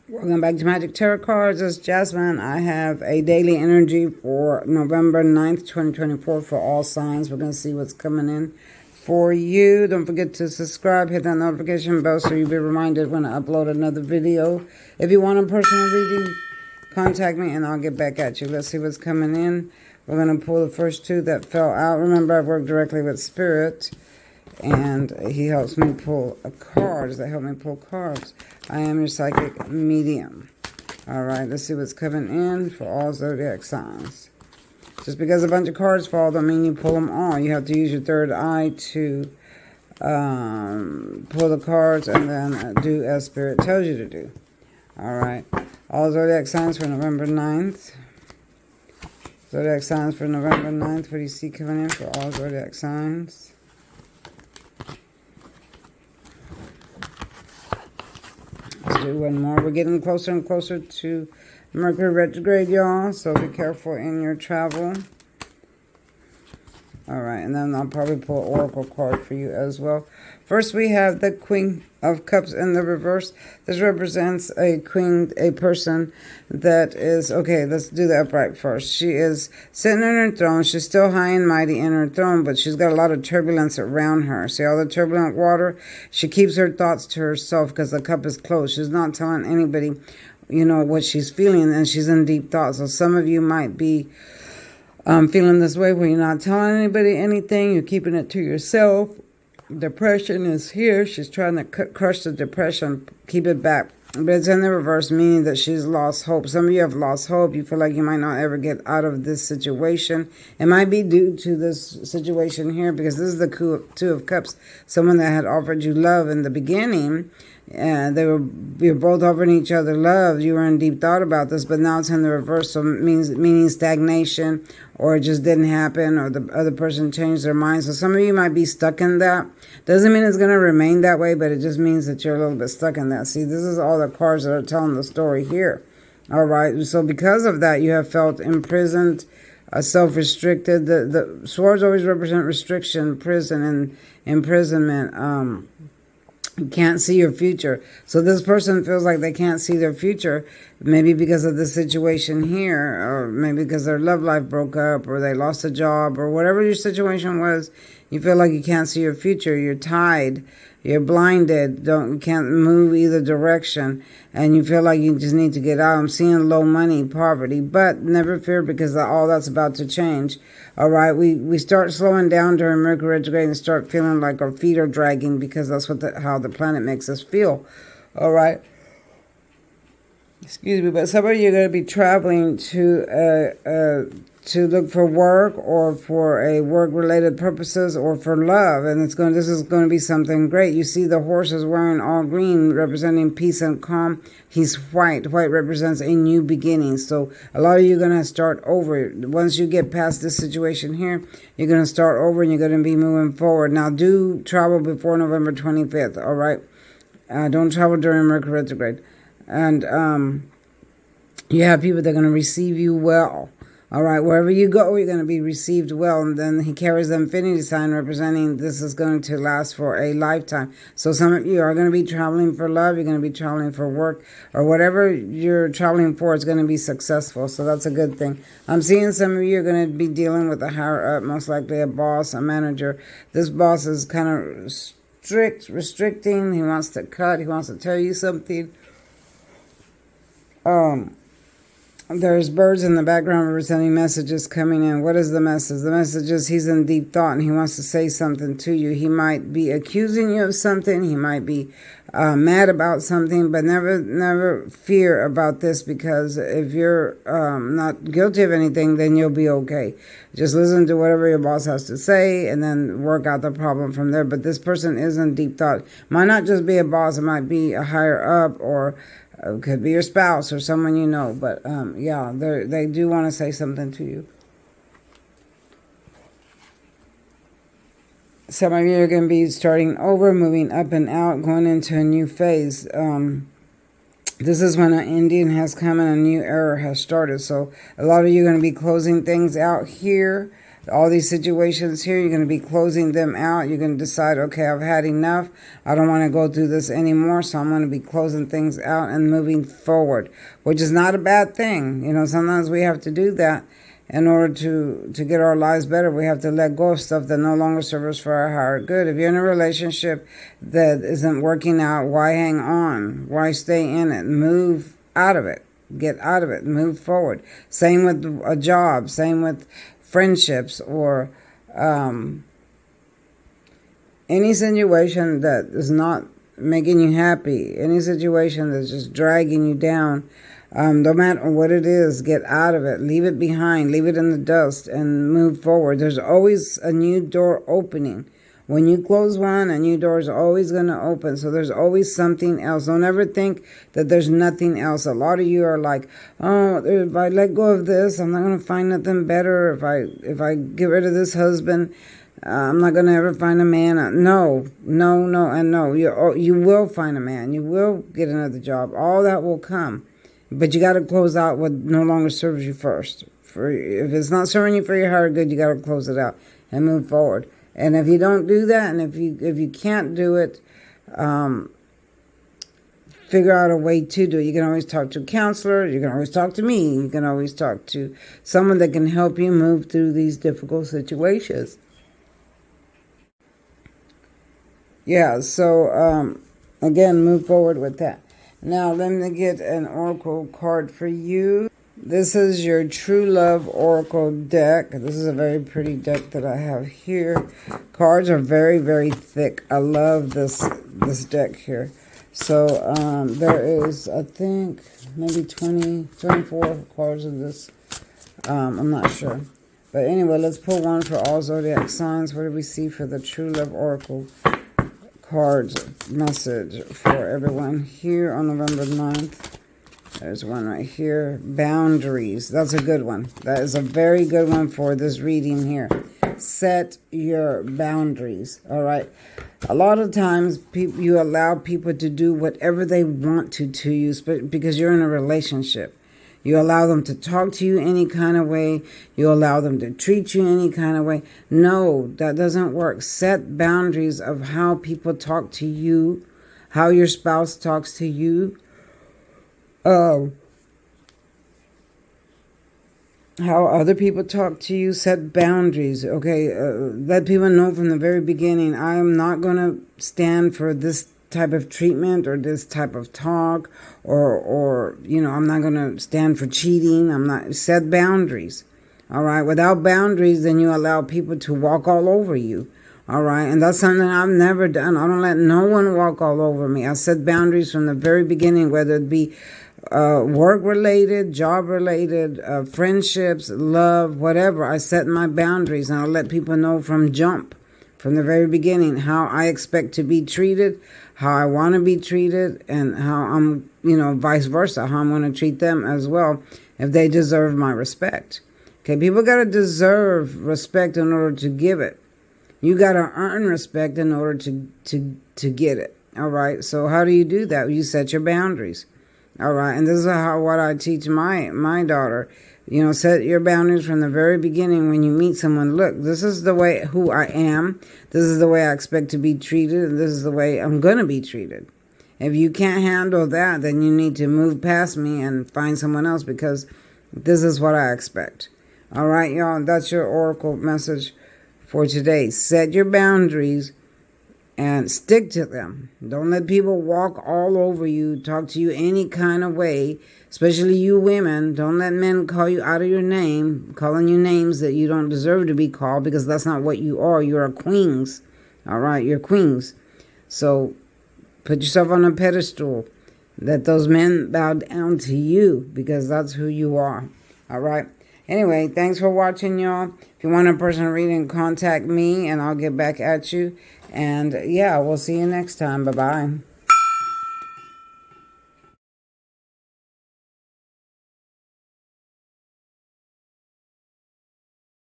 Welcome back to Magic Tarot Cards. It's Jasmine. I have a daily energy for November 9th, 2024 for all signs. We're going to see what's coming in for you. Don't forget to subscribe, hit that notification bell so you'll be reminded when I upload another video. If you want a personal reading, contact me and I'll get back at you. Let's see what's coming in. We're going to pull the first two that fell out. Remember, I work directly with Spirit. And he helps me pull cards. They help me pull cards. I am your psychic medium. All right, let's see what's coming in for all zodiac signs. Just because a bunch of cards fall don't mean you pull them all. You have to use your third eye to pull the cards and then do as Spirit tells you to do. All right, all zodiac signs for November 9th. Zodiac signs for November 9th. What do you see coming in for all zodiac signs? Let's do one more. We're getting closer and closer to Mercury retrograde, y'all. So be careful in your travel. All right, and then I'll probably pull an oracle card for you as well. First, we have the Queen of Cups in the reverse. This represents a person that is, okay, let's do the upright first. She is sitting in her throne. She's still high and mighty in her throne, but she's got a lot of turbulence around her. See all the turbulent water? She keeps her thoughts to herself because the cup is closed. She's not telling anybody, you know, what she's feeling, and she's in deep thought. So some of you might be feeling this way where you're not telling anybody anything. You're keeping it to yourself. Depression is here. She's trying to crush the depression, keep it back. But it's in the reverse, meaning that she's lost hope. Some of you have lost hope. You feel like you might not ever get out of this situation. It might be due to this situation here because this is the Two of Cups. Someone that had offered you love in the beginning. And you were both offering each other love. You were in deep thought about this, but now it's in the reverse. So meaning stagnation, or it just didn't happen, or the other person changed their mind. So some of you might be stuck in that. Doesn't mean it's going to remain that way, but it just means that you're a little bit stuck in that. See, this is all the cards that are telling the story here. All right. So because of that, you have felt imprisoned, self-restricted. The swords always represent restriction, prison, and imprisonment. You can't see your future. So this person feels like they can't see their future, maybe because of the situation here, or maybe because their love life broke up, or they lost a job, or whatever your situation was. You feel like you can't see your future. You're tied. You're blinded. You can't move either direction. And you feel like you just need to get out. I'm seeing low money, poverty. But never fear, because all that's about to change. All right. We start slowing down during Mercury retrograde and start feeling like our feet are dragging, because that's how the planet makes us feel. All right. Excuse me. But some of you are going to be traveling to look for work, or for a work-related purposes, or for love, and this is going to be something great. You see the horse is wearing all green, representing peace and calm. He's white. White represents a new beginning. So a lot of you are going to start over. Once you get past this situation here, you're going to start over, and you're going to be moving forward. Now, do travel before November 25th, all right? Don't travel during Mercury retrograde. And you have people that are going to receive you well. All right, wherever you go, you're going to be received well. And then he carries the infinity sign, representing this is going to last for a lifetime. So some of you are going to be traveling for love. You're going to be traveling for work, or whatever you're traveling for is going to be successful. So that's a good thing. I'm seeing some of you are going to be dealing with a higher up, most likely a boss, a manager. This boss is kind of strict, restricting. He wants to cut. He wants to tell you something. There's birds in the background representing messages coming in. What is the message? The message is he's in deep thought and he wants to say something to you. He might be accusing you of something. He might be mad about something, but never fear about this, because if you're not guilty of anything, then you'll be okay. Just listen to whatever your boss has to say and then work out the problem from there. But this person is in deep thought. Might not just be a boss. It might be a higher up, or could be your spouse or someone you know. But yeah, they do want to say something to you. Some of you are going to be starting over, moving up and out, going into a new phase. This is when an Indian has come and a new era has started. So a lot of you are going to be closing things out here. All these situations here, you're going to be closing them out. You're going to decide, okay, I've had enough. I don't want to go through this anymore, so I'm going to be closing things out and moving forward, which is not a bad thing. You know, sometimes we have to do that in order to get our lives better. We have to let go of stuff that no longer serves us for our higher good. If you're in a relationship that isn't working out, why hang on? Why stay in it? Move out of it. Get out of it. Move forward. Same with a job. Same with friendships or any situation that is not making you happy, any situation that's just dragging you down, no matter what it is, get out of it, leave it behind, leave it in the dust, and move forward. There's always a new door opening. When you close one, a new door is always going to open. So there's always something else. Don't ever think that there's nothing else. A lot of you are like, oh, if I let go of this, I'm not going to find nothing better. If I get rid of this husband, I'm not going to ever find a man. No, and no. You will find a man. You will get another job. All that will come. But you got to close out what no longer serves you first. If it's not serving you for your higher good, you got to close it out and move forward. And if you don't do that, and if you can't do it, figure out a way to do it. You can always talk to a counselor. You can always talk to me. You can always talk to someone that can help you move through these difficult situations. Yeah, so again, move forward with that. Now, let me get an oracle card for you. This is your True Love Oracle deck. This is a very pretty deck that I have here. Cards are very, very thick. I love this deck here. So there is, I think, maybe 24 cards in this. I'm not sure. But anyway, let's pull one for all zodiac signs. What do we see for the True Love Oracle cards message for everyone here on November 9th? There's one right here. Boundaries. That's a good one. That is a very good one for this reading here. Set your boundaries. All right. A lot of times you allow people to do whatever they want to you because you're in a relationship. You allow them to talk to you any kind of way. You allow them to treat you any kind of way. No, that doesn't work. Set boundaries of how people talk to you, how your spouse talks to you. How other people talk to you. Set boundaries, okay? Let people know from the very beginning, I am not going to stand for this type of treatment or this type of talk or you know, I'm not going to stand for cheating. Set boundaries, all right? Without boundaries, then you allow people to walk all over you, all right? And that's something I've never done. I don't let no one walk all over me. I set boundaries from the very beginning, whether it be work-related, job-related, friendships, love, whatever. I set my boundaries, and I let people know from the very beginning, how I expect to be treated, how I want to be treated, and how I'm, you know, vice versa, how I'm going to treat them as well if they deserve my respect. Okay, people got to deserve respect in order to give it. You got to earn respect in order to get it. All right, so how do you do that? You set your boundaries. All right, and this is what I teach my daughter. You know, set your boundaries from the very beginning when you meet someone. Look, this is the way who I am. This is the way I expect to be treated. And this is the way I'm going to be treated. If you can't handle that, then you need to move past me and find someone else because this is what I expect. All right, y'all, that's your oracle message for today. Set your boundaries and stick to them. Don't let people walk all over you, talk to you any kind of way, especially you women. Don't let men call you out of your name, calling you names that you don't deserve to be called because that's not what you are. You're a queens. All right, you're queens. So put yourself on a pedestal. Let those men bow down to you because that's who you are. All right. Anyway, thanks for watching, y'all. If you want a personal reading, contact me and I'll get back at you. And yeah, we'll see you next time. Bye-bye.